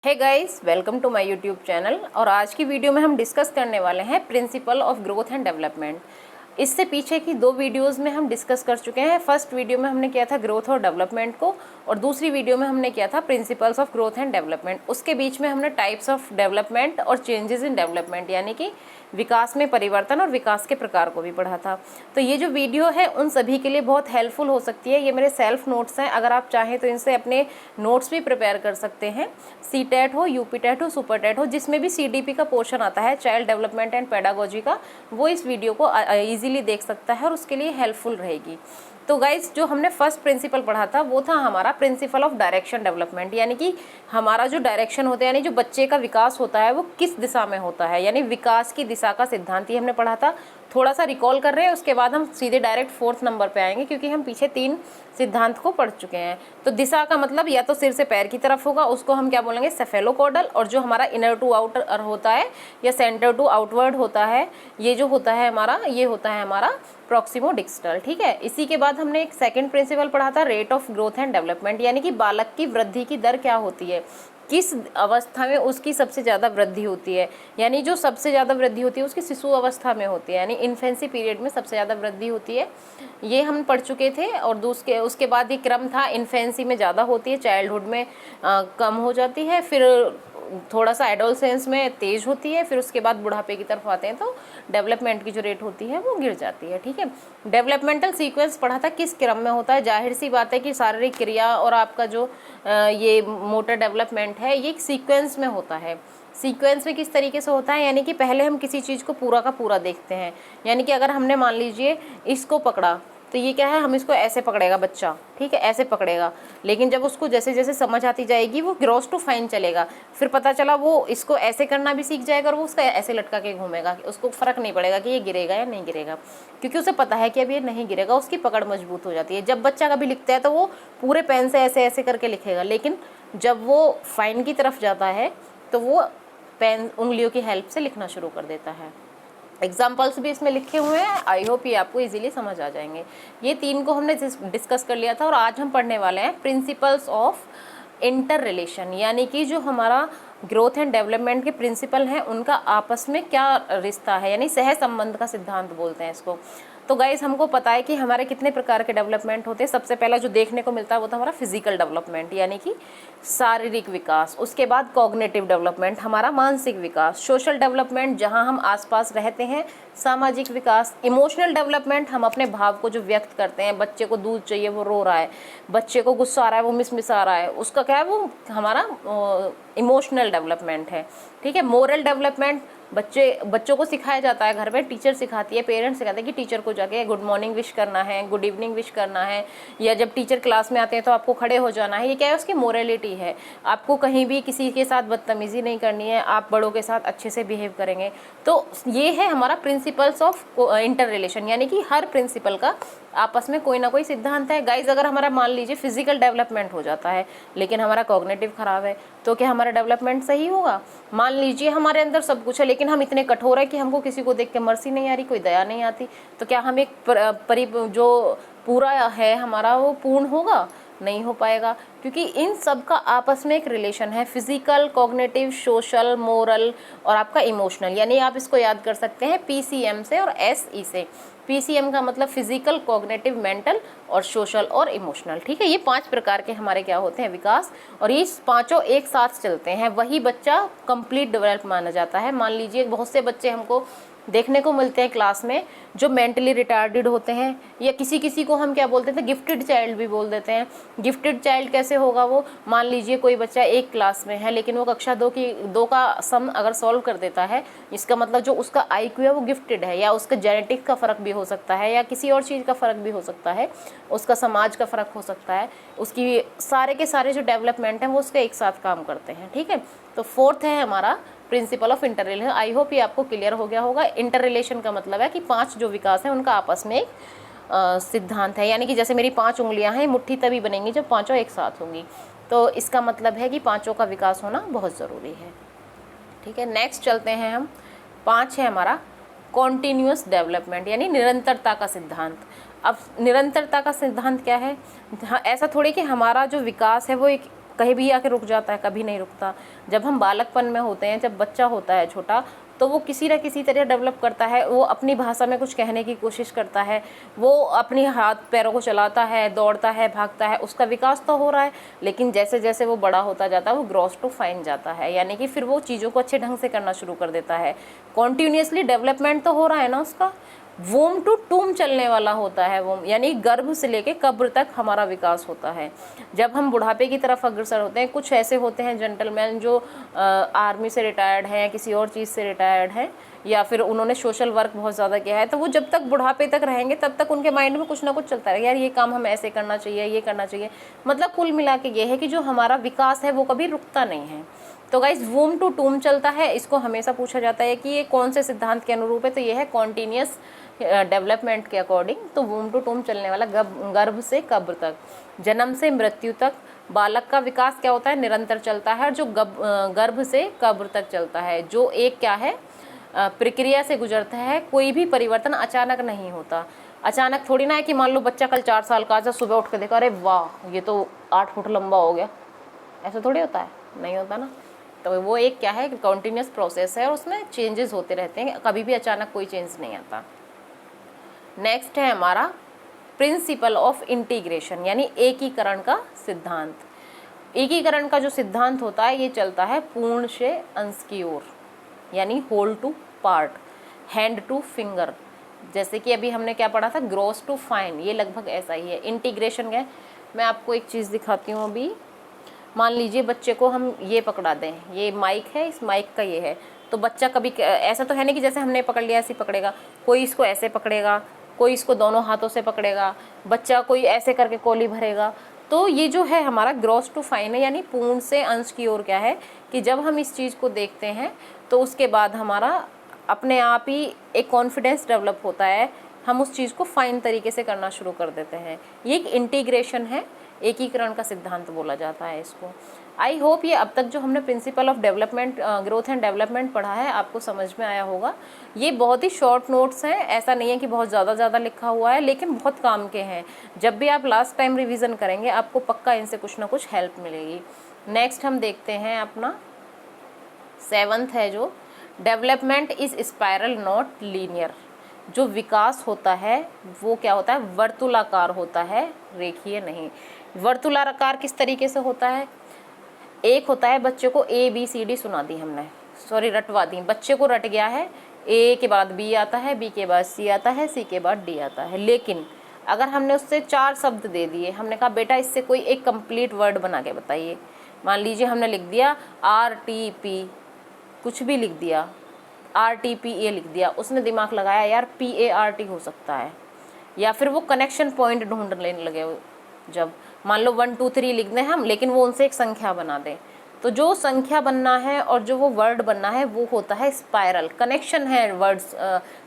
Hey guys, welcome to my YouTube channel. और आज की वीडियो में हम डिस्कस करने वाले हैं principle of growth and development. इससे पीछे की दो वीडियोस में हम डिस्कस कर चुके हैं। फर्स्ट वीडियो में हमने किया था ग्रोथ और डेवलपमेंट को, और दूसरी वीडियो में हमने किया था principles of growth and development. उसके बीच में हमने टाइप्स ऑफ डेवलपमेंट और चेंजेस इन डेवलपमेंट यानी कि विकास में परिवर्तन और विकास के प्रकार को भी पढ़ा था। तो ये जो वीडियो है उन सभी के लिए बहुत हेल्पफुल हो सकती है। ये मेरे सेल्फ नोट्स हैं, अगर आप चाहें तो इनसे अपने नोट्स भी प्रिपेयर कर सकते हैं। सीटेट हो, यूपीटेट हो, सुपरटेट हो, जिसमें भी सीडीपी का पोर्शन आता है, चाइल्ड डेवलपमेंट एंड पेडागोजी का, वो इस वीडियो को ईजिली देख सकता है और उसके लिए हेल्पफुल रहेगी। तो गाइज, जो हमने फर्स्ट प्रिंसिपल पढ़ा था वो था हमारा प्रिंसिपल ऑफ डायरेक्शन डेवलपमेंट, यानी कि हमारा जो डायरेक्शन होता है, यानी जो बच्चे का विकास होता है वो किस दिशा में होता है, यानी विकास की दिशा का सिद्धांत ही हमने पढ़ा था। थोड़ा सा रिकॉल कर रहे हैं, उसके बाद हम सीधे डायरेक्ट फोर्थ नंबर पे आएंगे, क्योंकि हम पीछे 3 सिद्धांत को पढ़ चुके हैं। तो दिशा का मतलब या तो सिर से पैर की तरफ होगा, उसको हम क्या बोलेंगे, सेफेलोकॉर्डल। और जो हमारा इनर टू आउटर होता है या सेंटर टू आउटवर्ड होता है, ये जो होता है हमारा, ये होता है हमारा प्रॉक्सिमो डिस्टल। ठीक है। इसी के बाद हमने एक सेकंड प्रिंसिपल पढ़ा था, rate of growth and development, यानी कि बालक की वृद्धि की दर क्या होती है, किस अवस्था में उसकी सबसे ज़्यादा वृद्धि होती है। यानी जो सबसे ज़्यादा वृद्धि होती है उसकी शिशु अवस्था में होती है, यानी इन्फेंसी पीरियड में सबसे ज़्यादा वृद्धि होती है। ये हम पढ़ चुके थे। और उसके बाद ये क्रम था, इन्फेंसी में ज़्यादा होती है, चाइल्डहुड में कम हो जाती है, फिर थोड़ा सा एडोलसेंस में तेज होती है, फिर उसके बाद बुढ़ापे की तरफ आते हैं तो डेवलपमेंट की जो रेट होती है वो गिर जाती है। ठीक है। डेवलपमेंटल सीक्वेंस पढ़ा था, किस क्रम में होता है। जाहिर सी बात है कि शारीरिक क्रिया और आपका जो ये मोटर डेवलपमेंट है ये एक सीक्वेंस में होता है। सीक्वेंस में किस तरीके से होता है, यानी कि पहले हम किसी चीज़ को पूरा का पूरा देखते हैं। यानी कि अगर हमने मान लीजिए इसको पकड़ा, तो ये क्या है, हम इसको ऐसे पकड़ेगा बच्चा, ठीक है, ऐसे पकड़ेगा। लेकिन जब उसको जैसे जैसे समझ आती जाएगी वो ग्रॉस टू फाइन चलेगा, फिर पता चला वो इसको ऐसे करना भी सीख जाएगा और वो उसका ऐसे लटका के घूमेगा, उसको फ़र्क नहीं पड़ेगा कि ये गिरेगा या नहीं गिरेगा, क्योंकि उसे पता है कि अब ये नहीं गिरेगा। उसकी पकड़ मजबूत हो जाती है। जब बच्चा कभी लिखता है तो वो पूरे पेन से ऐसे ऐसे करके लिखेगा, लेकिन जब वो फाइन की तरफ जाता है तो वो पेन उंगलियों की हेल्प से लिखना शुरू कर देता है। एग्जाम्पल्स भी इसमें लिखे हुए हैं, आई होप ये आपको इजीली समझ आ जाएंगे। ये 3 को हमने डिस्कस कर लिया था। और आज हम पढ़ने वाले हैं प्रिंसिपल्स ऑफ इंटर रिलेशन, यानी कि जो हमारा ग्रोथ एंड डेवलपमेंट के प्रिंसिपल हैं उनका आपस में क्या रिश्ता है, यानी सह संबंध का सिद्धांत बोलते हैं इसको। तो गाइस, हमको पता है कि हमारे कितने प्रकार के डेवलपमेंट होते हैं। सबसे पहला जो देखने को मिलता है वो था हमारा फिजिकल डेवलपमेंट, यानी कि शारीरिक विकास। उसके बाद कॉग्निटिव डेवलपमेंट, हमारा मानसिक विकास। सोशल डेवलपमेंट, जहां हम आसपास रहते हैं, सामाजिक विकास। इमोशनल डेवलपमेंट, हम अपने भाव को जो व्यक्त करते हैं, बच्चे को दूध चाहिए वो रो रहा है, बच्चे को गुस्सा आ रहा है वो मिसमिसा रहा है, उसका क्या है, वो हमारा इमोशनल डेवलपमेंट है। ठीक है। मोरल डेवलपमेंट, बच्चों को सिखाया जाता है घर में, टीचर सिखाती है, पेरेंट्स सिखाते हैं कि टीचर को जाके गुड मॉर्निंग विश करना है, गुड इवनिंग विश करना है, या जब टीचर क्लास में आते हैं तो आपको खड़े हो जाना है। ये क्या है, उसकी मोरलिटी है। आपको कहीं भी किसी के साथ बदतमीजी नहीं करनी है, आप बड़ों के साथ अच्छे से बिहेव करेंगे। तो ये है हमारा प्रिंसिपल्स ऑफ इंटर रिलेशन, यानी कि हर प्रिंसिपल का आपस में कोई ना कोई सिद्धांत है। गाइज, अगर हमारा मान लीजिए फिजिकल डेवलपमेंट हो जाता है लेकिन हमारा कॉग्निटिव खराब है, तो क्या हमारा डेवलपमेंट सही होगा। मान लीजिए हमारे अंदर सब कुछ है लेकिन हम इतने कठोर है कि हमको किसी को देख के मर्सी नहीं आ रही, कोई दया नहीं आती, तो क्या हम एक जो पूरा है हमारा वो पूर्ण होगा, नहीं हो पाएगा। क्योंकि इन सब का आपस में एक रिलेशन है, फिजिकल, कॉग्निटिव, सोशल, मोरल और आपका इमोशनल। यानी आप इसको याद कर सकते हैं PCM से और SE से। PCM का मतलब फिजिकल, कॉग्निटिव, मेंटल और सोशल और इमोशनल। ठीक है। ये 5 प्रकार के हमारे क्या होते हैं, विकास, और ये पांचों एक साथ चलते हैं, वही बच्चा कंप्लीट डेवलप माना जाता है। मान लीजिए बहुत से बच्चे हमको देखने को मिलते हैं क्लास में जो मेंटली रिटार्डेड होते हैं, या किसी को हम क्या बोलते थे, गिफ्टेड चाइल्ड भी बोल देते हैं। गिफ्टेड चाइल्ड कैसे होगा वो, मान लीजिए कोई बच्चा एक क्लास में है लेकिन वो कक्षा 2 का सम अगर सॉल्व कर देता है, इसका मतलब जो उसका IQ है वो गिफ्टेड है, या उसका जेनेटिक का फ़र्क भी हो सकता है, या किसी और चीज़ का फ़र्क भी हो सकता है, उसका समाज का फ़र्क हो सकता है, उसकी सारे के सारे जो डेवलपमेंट हैं वो उसके एक साथ काम करते हैं। ठीक है। तो फोर्थ है हमारा principle of inter relation. I hope ये आपको क्लियर हो गया होगा। इंटर रिलेशन का मतलब है कि 5 जो विकास हैं उनका आपस में एक सिद्धांत है, यानी कि जैसे मेरी 5 उंगलियां हैं, मुट्ठी तभी बनेंगी जब पांचों एक साथ होंगी। तो इसका मतलब है कि पांचों का विकास होना बहुत ज़रूरी है। ठीक है। नेक्स्ट चलते हैं हम। 5 है हमारा कॉन्टीन्यूअस डेवलपमेंट, यानी निरंतरता का सिद्धांत। अब निरंतरता का सिद्धांत क्या है, ऐसा थोड़ी कि हमारा जो विकास है वो एक कहीं भी आके रुक जाता है, कभी नहीं रुकता। जब हम बालकपन में होते हैं, जब बच्चा होता है छोटा, तो वो किसी न किसी तरह डेवलप करता है, वो अपनी भाषा में कुछ कहने की कोशिश करता है, वो अपनी हाथ पैरों को चलाता है, दौड़ता है, भागता है, उसका विकास तो हो रहा है। लेकिन जैसे जैसे वो बड़ा होता जाता है वो ग्रॉस टू फाइन जाता है, यानी कि फिर वो चीज़ों को अच्छे ढंग से करना शुरू कर देता है। कॉन्टीन्यूसली डेवलपमेंट तो हो रहा है ना उसका, वोम टू टूम चलने वाला होता है वोम, यानी गर्भ से लेके कब्र तक हमारा विकास होता है। जब हम बुढ़ापे की तरफ अग्रसर होते हैं, कुछ ऐसे होते हैं जेंटलमैन जो आर्मी से रिटायर्ड हैं, किसी और चीज़ से रिटायर्ड हैं, या फिर उन्होंने सोशल वर्क बहुत ज़्यादा किया है, तो वो जब तक बुढ़ापे तक रहेंगे तब तक उनके माइंड में कुछ ना कुछ चलता रहेगा, यार ये काम हमें ऐसे करना चाहिए, ये करना चाहिए। मतलब कुल मिला के ये है कि जो हमारा विकास है वो कभी रुकता नहीं है। तो गाइज वूम टू टूम चलता है, इसको हमेशा पूछा जाता है कि ये कौन से सिद्धांत के अनुरूप है, तो ये है कॉन्टीन्यूस डेवलपमेंट के अकॉर्डिंग। तो वूम टू टूम चलने वाला गर्भ से कब्र तक, जन्म से मृत्यु तक बालक का विकास क्या होता है, निरंतर चलता है, और जो गर्भ से कब्र तक चलता है, जो एक क्या है प्रक्रिया से गुजरता है। कोई भी परिवर्तन अचानक नहीं होता। अचानक थोड़ी ना है कि मान लो बच्चा कल 4 साल का आज सुबह उठ के देखा, अरे वाह ये तो 8 फुट लंबा हो गया, ऐसा थोड़ी होता है, नहीं होता ना। तो वो एक क्या है कि कॉन्टीन्यूस प्रोसेस है और उसमें चेंजेस होते रहते हैं, कभी भी अचानक कोई चेंज नहीं आता। नेक्स्ट है हमारा प्रिंसिपल ऑफ इंटीग्रेशन, यानी एकीकरण का सिद्धांत। एकीकरण का जो सिद्धांत होता है ये चलता है पूर्ण से अंश की ओर, यानी whole to part, hand to finger. जैसे कि अभी हमने क्या पढ़ा था, ग्रॉस टू फाइन, ये लगभग ऐसा ही है। इंटीग्रेशन है, मैं आपको एक चीज़ दिखाती हूँ अभी। मान लीजिए बच्चे को हम ये पकड़ा दें, ये माइक है, इस माइक का ये है, तो बच्चा कभी ऐसा तो है नहीं कि जैसे हमने पकड़ लिया ऐसे पकड़ेगा, कोई इसको ऐसे पकड़ेगा, कोई इसको दोनों हाथों से पकड़ेगा, बच्चा कोई ऐसे करके कोली भरेगा। तो ये जो है हमारा ग्रॉस टू फाइन है, यानी पूर्ण से अंश की ओर क्या है कि जब हम इस चीज़ को देखते हैं तो उसके बाद हमारा अपने आप ही एक कॉन्फिडेंस डेवलप होता है, हम उस चीज़ को फाइन तरीके से करना शुरू कर देते हैं। ये एक इंटीग्रेशन है, एकीकरण का सिद्धांत बोला जाता है इसको। आई होप ये अब तक जो हमने principle of development, growth and development पढ़ा है आपको समझ में आया होगा। ये बहुत ही शॉर्ट नोट्स हैं, ऐसा नहीं है कि बहुत ज़्यादा लिखा हुआ है, लेकिन बहुत काम के हैं। जब भी आप लास्ट टाइम रिवीजन करेंगे आपको पक्का इनसे कुछ ना कुछ हेल्प मिलेगी। नेक्स्ट हम देखते हैं अपना 7th है जो development is spiral not linear. जो विकास होता है वो क्या होता है, वर्तुलाकार होता है, रेखीय नहीं। वर्तुलाकार किस तरीके से होता है, एक होता है बच्चे को ABCD सुना दी हमने, सॉरी रटवा दी, बच्चे को रट गया है, A के बाद B आता है, B के बाद C आता है, C के बाद D आता है। लेकिन अगर हमने उससे 4 शब्द दे दिए, हमने कहा बेटा इससे कोई एक कंप्लीट वर्ड बना के बताइए। मान लीजिए हमने लिख दिया RTP, कुछ भी लिख दिया, RTPA लिख दिया, उसने दिमाग लगाया यार PART हो सकता है, या फिर वो कनेक्शन पॉइंट ढूंढ लेने लगे। जब मान लो 1 2 3 लिख दें हम, लेकिन वो उनसे एक संख्या बना दें, तो जो संख्या बनना है और जो वो वर्ड बनना है वो होता है स्पाइरल। कनेक्शन है वर्ड्स,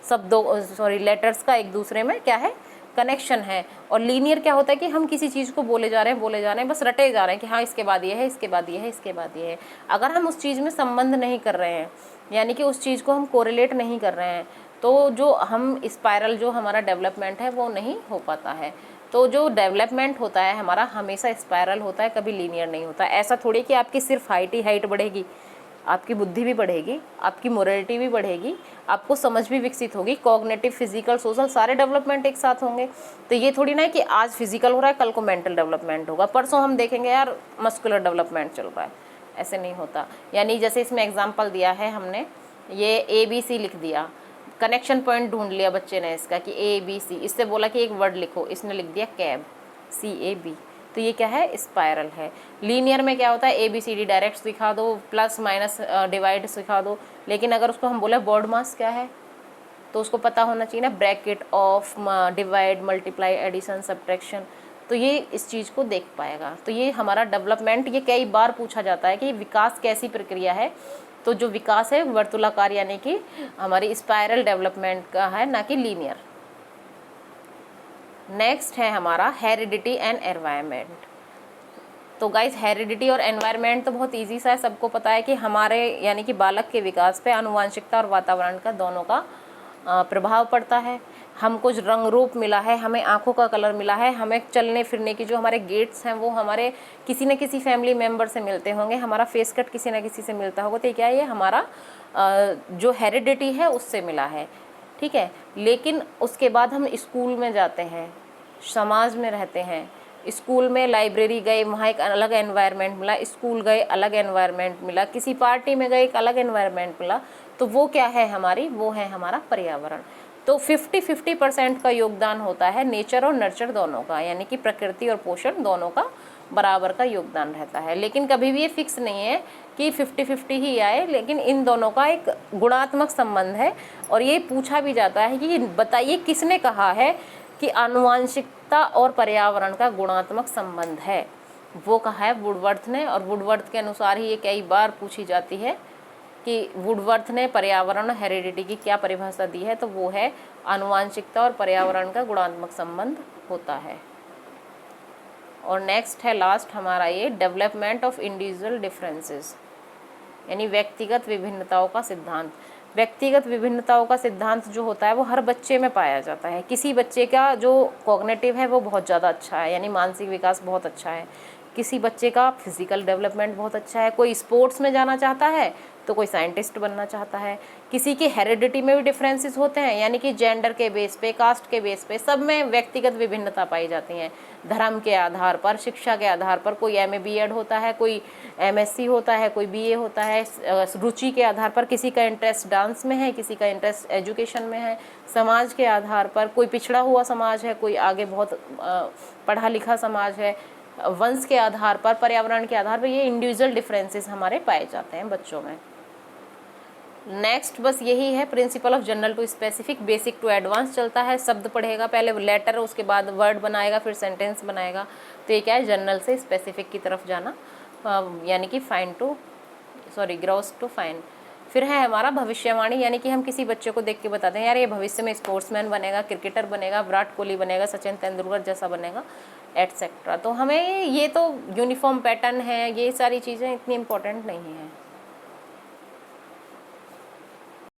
शब्दों सॉरी लेटर्स का एक दूसरे में क्या है, कनेक्शन है। और लीनियर क्या होता है कि हम किसी चीज़ को बोले जा रहे हैं, बस रटे जा रहे हैं कि हाँ इसके बाद ये है, इसके बाद ये है, इसके बाद ये है। अगर हम उस चीज़ में संबंध नहीं कर रहे हैं, यानी कि उस चीज़ को हम कोरिलेट नहीं कर रहे हैं, तो जो हम स्पाइरल जो हमारा डेवलपमेंट है वो नहीं हो पाता है। तो जो डेवलपमेंट होता है हमारा हमेशा स्पाइरल होता है, कभी लीनियर नहीं होता। ऐसा थोड़ी कि आपकी सिर्फ हाइट ही हाइट बढ़ेगी, आपकी बुद्धि भी बढ़ेगी, आपकी मोरालिटी भी बढ़ेगी, आपको समझ भी विकसित होगी, कॉग्निटिव, फिजिकल, सोशल सारे डेवलपमेंट एक साथ होंगे। तो ये थोड़ी ना है कि आज फिजिकल हो रहा है कल को मेंटल डेवलपमेंट होगा, परसों हम देखेंगे यार मस्कुलर डेवलपमेंट चल रहा है, ऐसे नहीं होता। यानी जैसे इसमें एग्जाम्पल दिया है हमने, ये ABC लिख दिया, कनेक्शन पॉइंट ढूंढ लिया बच्चे ने इसका कि ABC, इससे बोला कि एक वर्ड लिखो, इसने लिख दिया कैब, CAB, तो ये क्या है, स्पाइरल है। लीनियर में क्या होता है, ABCD डायरेक्ट सिखा दो, प्लस माइनस डिवाइड सिखा दो, लेकिन अगर उसको हम बोले बोर्ड मास क्या है तो उसको पता होना चाहिए ना, bracket, of, divide, multiply, addition, subtraction, तो ये इस चीज़ को देख पाएगा। तो ये हमारा डेवलपमेंट, ये कई बार पूछा जाता है कि विकास कैसी प्रक्रिया है, तो जो विकास है वर्तुलाकार यानी कि हमारी स्पाइरल डेवलपमेंट का है, ना कि लीनियर। नेक्स्ट है हमारा हेरिडिटी एंड एनवायरनमेंट। तो गाइज हेरिडिटी और एनवायरनमेंट तो बहुत इजी सा है, सबको पता है कि हमारे यानी कि बालक के विकास पे आनुवांशिकता और वातावरण का दोनों का प्रभाव पड़ता है। हमको जो रंग रूप मिला है, हमें आँखों का कलर मिला है, हमें चलने फिरने की जो हमारे गेट्स हैं वो हमारे किसी न किसी फैमिली मेम्बर से मिलते होंगे, हमारा फेस कट किसी न किसी से मिलता होगा, तो ये क्या है, ये हमारा जो हेरिडिटी है उससे मिला है, ठीक है। लेकिन उसके बाद हम स्कूल में जाते हैं, समाज में रहते हैं, स्कूल में लाइब्रेरी गए, वहाँ एक अलग एनवायरनमेंट मिला, स्कूल गए अलग एनवायरनमेंट मिला, किसी पार्टी में गए एक अलग एनवायरनमेंट मिला, तो वो क्या है हमारी, वो है हमारा पर्यावरण। तो 50-50% का योगदान होता है नेचर और नर्चर दोनों का, यानी कि प्रकृति और पोषण दोनों का बराबर का योगदान रहता है। लेकिन कभी भी ये फिक्स नहीं है कि 50-50 ही आए, लेकिन इन दोनों का एक गुणात्मक संबंध है। और ये पूछा भी जाता है कि बताइए किसने कहा है कि आनुवांशिकता और पर्यावरण का गुणात्मक संबंध है, वो कहा है वुडवर्थ ने। और वुडवर्थ के अनुसार ही ये कई बार पूछी जाती है कि वुडवर्थ ने पर्यावरण और हेरिडिटी की क्या परिभाषा दी है, तो वो है आनुवांशिकता और पर्यावरण का गुणात्मक संबंध होता है। और नेक्स्ट है लास्ट हमारा ये डेवलपमेंट ऑफ इंडिविजुअल डिफरेंसेस, यानी व्यक्तिगत विभिन्नताओं का सिद्धांत। व्यक्तिगत विभिन्नताओं का सिद्धांत जो होता है वो हर बच्चे में पाया जाता है। किसी बच्चे का जो कॉग्निटिव है वो बहुत ज़्यादा अच्छा है, यानी मानसिक विकास बहुत अच्छा है, किसी बच्चे का फिजिकल डेवलपमेंट बहुत अच्छा है, कोई स्पोर्ट्स में जाना चाहता है तो कोई साइंटिस्ट बनना चाहता है। किसी की हेरिडिटी में भी डिफरेंसेस होते हैं, यानी कि जेंडर के बेस पे, कास्ट के बेस पे, सब में व्यक्तिगत विभिन्नता पाई जाती हैं। धर्म के आधार पर, शिक्षा के आधार पर, कोई MA B.Ed होता है, कोई MSc होता है, कोई BA होता है। रुचि के आधार पर किसी का इंटरेस्ट डांस में है, किसी का इंटरेस्ट एजुकेशन में है। समाज के आधार पर कोई पिछड़ा हुआ समाज है, कोई आगे बहुत पढ़ा लिखा समाज है। वंश के आधार पर, पर्यावरण के आधार पर ये इंडिविजुअल डिफरेंसेस हमारे पाए जाते हैं बच्चों में। नेक्स्ट बस यही है, principle of general to specific, basic to advance चलता है। शब्द पढ़ेगा, पहले लेटर, उसके बाद वर्ड बनाएगा, फिर सेंटेंस बनाएगा। तो ये क्या है, जनरल से स्पेसिफिक की तरफ जाना, यानी कि ग्रॉस टू फाइन। फिर है हमारा भविष्यवाणी, यानी कि हम किसी बच्चे को देख के बताते हैं यार ये भविष्य में स्पोर्ट्समैन बनेगा, क्रिकेटर बनेगा, विराट कोहली बनेगा, सचिन तेंदुलकर जैसा बनेगा, एटसेट्रा। तो हमें ये तो यूनिफॉर्म पैटर्न है, ये सारी चीज़ें इतनी इम्पोर्टेंट नहीं है।